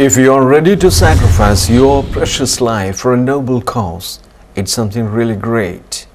If you are ready to sacrifice your precious life for a noble cause, it's something really great.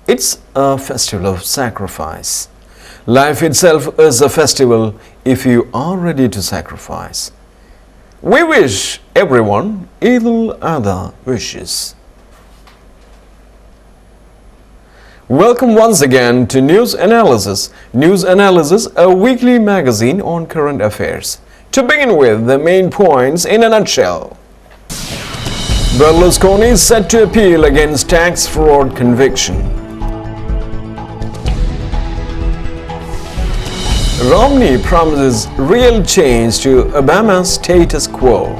It's a festival of sacrifice. Life itself is a festival if you are ready to sacrifice. We wish everyone Eidul Adha wishes. Welcome once again to News Analysis. News Analysis, a weekly magazine on current affairs. To begin with, the main points in a nutshell. Berlusconi is set to appeal against tax fraud conviction. Romney promises real change to Obama's status quo.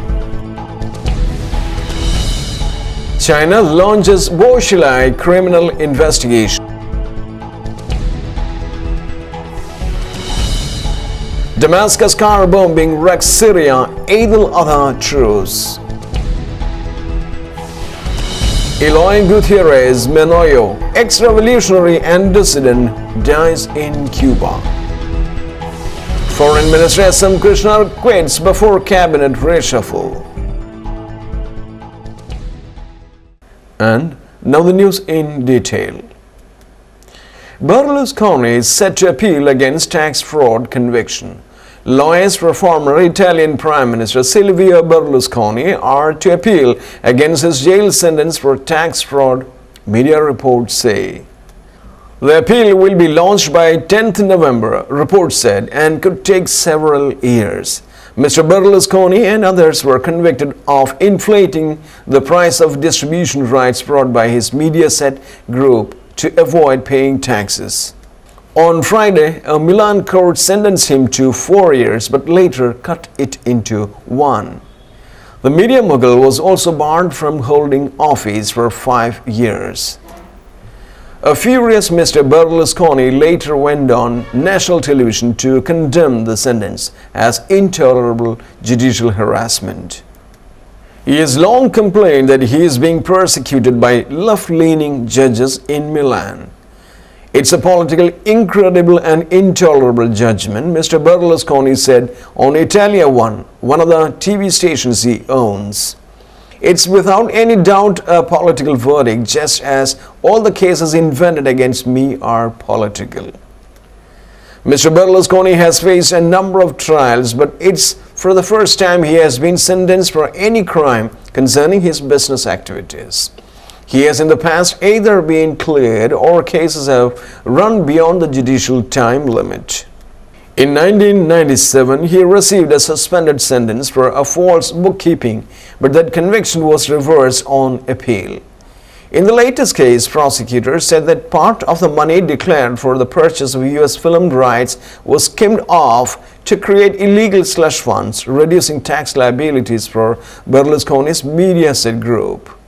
China launches Boshilai criminal investigation. Damascus car bombing wrecks Syria, Eidul Adha truce. Eloy Gutierrez Menoyo, ex-revolutionary and dissident, dies in Cuba. Foreign Minister S.M. Krishna quits before cabinet reshuffle. And now the news in detail. Berlusconi is set to appeal against tax fraud conviction. Lawyers for former Italian Prime Minister Silvio Berlusconi are to appeal against his jail sentence for tax fraud, media reports say. The appeal will be launched by 10th November, reports said, and could take several years. Mr. Berlusconi and others were convicted of inflating the price of distribution rights brought by his Mediaset group to avoid paying taxes. On Friday, a Milan court sentenced him to 4 years but later cut it into 1. The media mogul was also barred from holding office for 5 years. A furious Mr. Berlusconi later went on national television to condemn the sentence as intolerable judicial harassment. He has long complained that he is being persecuted by left-leaning judges in Milan. It's a politically incredible and intolerable judgment, Mr. Berlusconi said on Italia One, one of the TV stations he owns. It's without any doubt a political verdict, just as all the cases invented against me are political. Mr. Berlusconi has faced a number of trials, but it's for the first time he has been sentenced for any crime concerning his business activities. He has in the past either been cleared or cases have run beyond the judicial time limit. In 1997, he received a suspended sentence for a false bookkeeping, but that conviction was reversed on appeal. In the latest case, prosecutors said that part of the money declared for the purchase of US film rights was skimmed off to create illegal slush funds, reducing tax liabilities for Berlusconi's Mediaset group.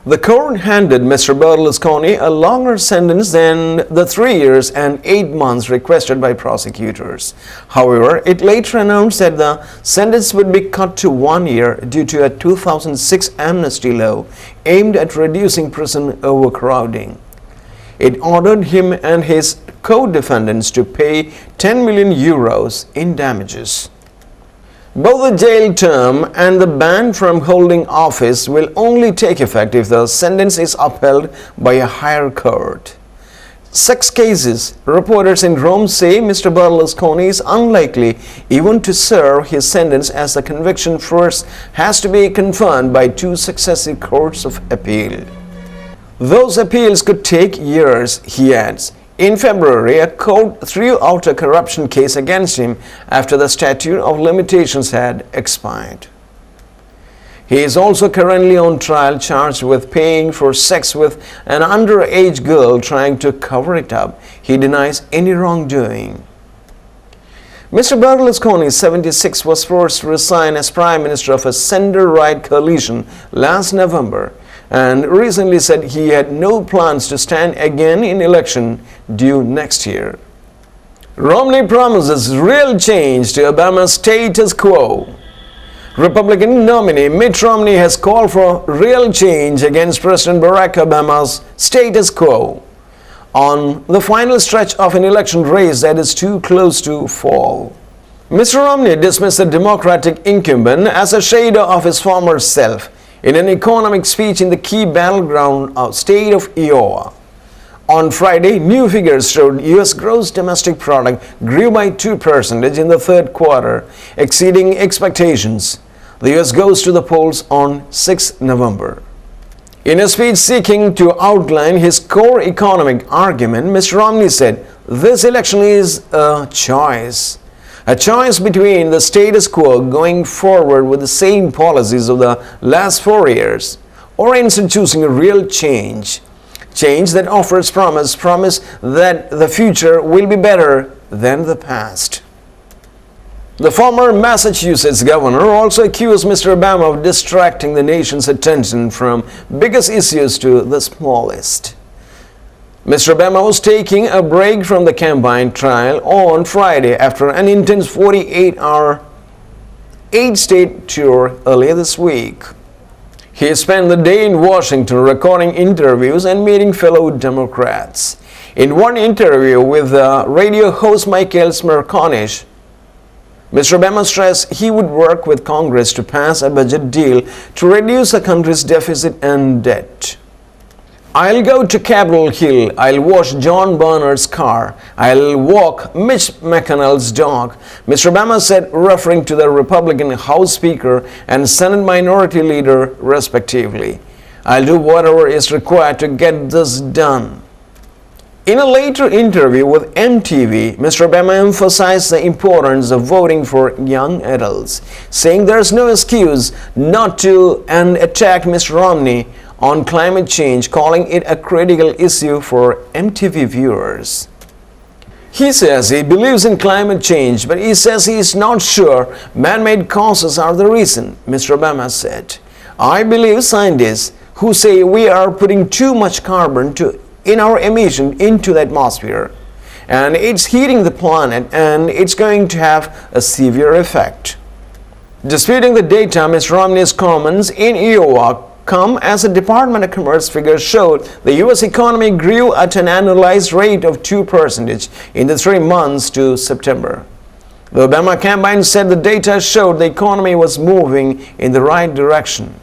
The court handed Mr. Berlusconi a longer sentence than the 3 years and 8 months requested by prosecutors. However, it later announced that the sentence would be cut to 1 year due to a 2006 amnesty law aimed at reducing prison overcrowding. It ordered him and his co-defendants to pay 10 million euros in damages. Both the jail term and the ban from holding office will only take effect if the sentence is upheld by a higher court. 6 cases, reporters in Rome say Mr. Berlusconi is unlikely even to serve his sentence as the conviction first has to be confirmed by 2 successive courts of appeal. Those appeals could take years, he adds. In February, a court threw out a corruption case against him after the statute of limitations had expired. He is also currently on trial charged with paying for sex with an underage girl trying to cover it up. He denies any wrongdoing. Mr. Berlusconi, 76, was forced to resign as Prime Minister of a center-right coalition last November, and recently said he had no plans to stand again in election due next year. Romney promises real change to Obama's status quo. Republican nominee Mitt Romney has called for real change against President Barack Obama's status quo on the final stretch of an election race that is too close to fall. Mr. Romney dismissed the Democratic incumbent as a shadow of his former self in an economic speech in the key battleground state of Iowa. On Friday, new figures showed U.S. gross domestic product grew by 2% in the third quarter, exceeding expectations. The U.S. goes to the polls on 6 November. In a speech seeking to outline his core economic argument, Mr. Romney said, "This election is a choice between the status quo going forward with the same policies of the last 4 years, or instead choosing a real change that offers promise that the future will be better than the past." The former Massachusetts governor also accused Mr. Obama of distracting the nation's attention from biggest issues to the smallest. Mr. Obama was taking a break from the campaign trail on Friday after an intense 48-hour 8-state tour earlier this week. He spent the day in Washington recording interviews and meeting fellow Democrats. In one interview with radio host Michael Smerconish, Mr. Obama stressed he would work with Congress to pass a budget deal to reduce the country's deficit and debt. "I'll go to Capitol Hill, I'll wash John Boehner's car, I'll walk Mitch McConnell's dog," Mr. Obama said, referring to the Republican House Speaker and Senate Minority Leader respectively. "I'll do whatever is required to get this done." In a later interview with MTV, Mr. Obama emphasized the importance of voting for young adults, saying there's no excuse not to, and attacked Mr. Romney on climate change, calling it a critical issue for MTV viewers. He says he believes in climate change, but he says he is not sure man-made causes are the reason, Mr. Obama said. "I believe scientists who say we are putting too much carbon in our emission into the atmosphere, and it's heating the planet, and it's going to have a severe effect." Disputing the data, Mr. Romney's comments in Iowa come as the Department of Commerce figures showed the U.S. economy grew at an annualized rate of 2% in the 3 months to September. The Obama campaign said the data showed the economy was moving in the right direction.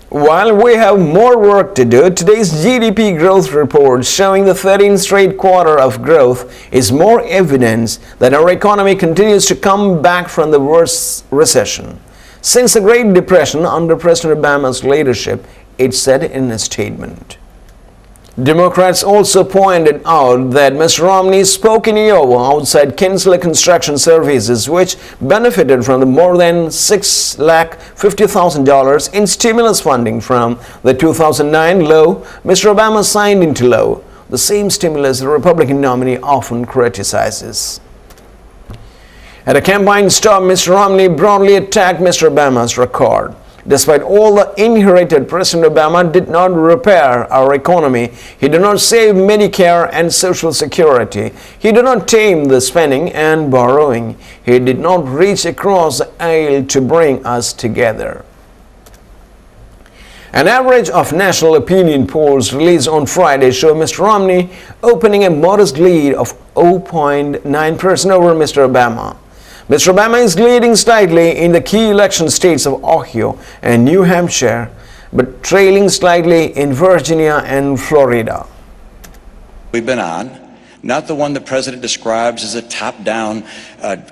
While we have more work to do, today's GDP growth report showing the 13th straight quarter of growth is more evidence that our economy continues to come back from the worst recession since the Great Depression under President Obama's leadership, it said in a statement. Democrats also pointed out that Mr. Romney spoke in Iowa outside Kinsler Construction Services, which benefited from the more than $650,000 in stimulus funding from the 2009 law Mr. Obama signed into law, the same stimulus the Republican nominee often criticizes. At a campaign stop, Mr. Romney broadly attacked Mr. Obama's record. Despite all the inherited, President Obama did not repair our economy. He did not save Medicare and Social Security. He did not tame the spending and borrowing. He did not reach across the aisle to bring us together. An average of national opinion polls released on Friday show Mr. Romney opening a modest lead of 0.9% over Mr. Obama. Mr. Obama is leading slightly in the key election states of Ohio and New Hampshire, but trailing slightly in Virginia and Florida. We've been on, not the one the president describes as a top-down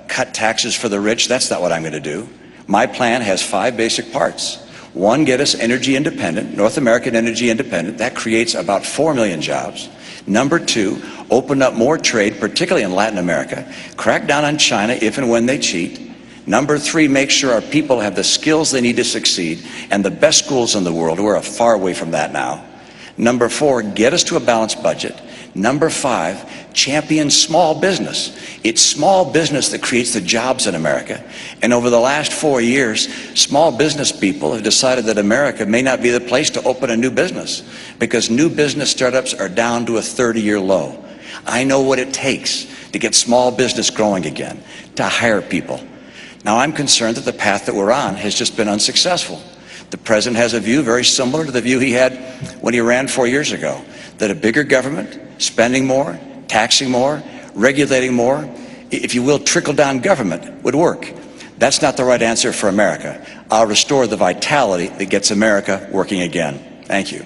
cut taxes for the rich. That's not what I'm going to do. My plan has 5 basic parts. 1, get us energy independent, North American energy independent. That creates about 4 million jobs. Number 2, open up more trade, particularly in Latin America. Crack down on China if and when they cheat. Number 3, make sure our people have the skills they need to succeed, and the best schools in the world. We're far away from that now. Number 4, get us to a balanced budget. Number 5, champion small business. It's small business that creates the jobs in America. And over the last 4 years, small business people have decided that America may not be the place to open a new business because new business startups are down to a 30-year low. I know what it takes to get small business growing again, to hire people. Now, I'm concerned that the path that we're on has just been unsuccessful. The president has a view very similar to the view he had when he ran 4 years ago, that a bigger government, spending more, taxing more, regulating more, if you will, trickle-down government would work. That's not the right answer for America. I'll restore the vitality that gets America working again. Thank you.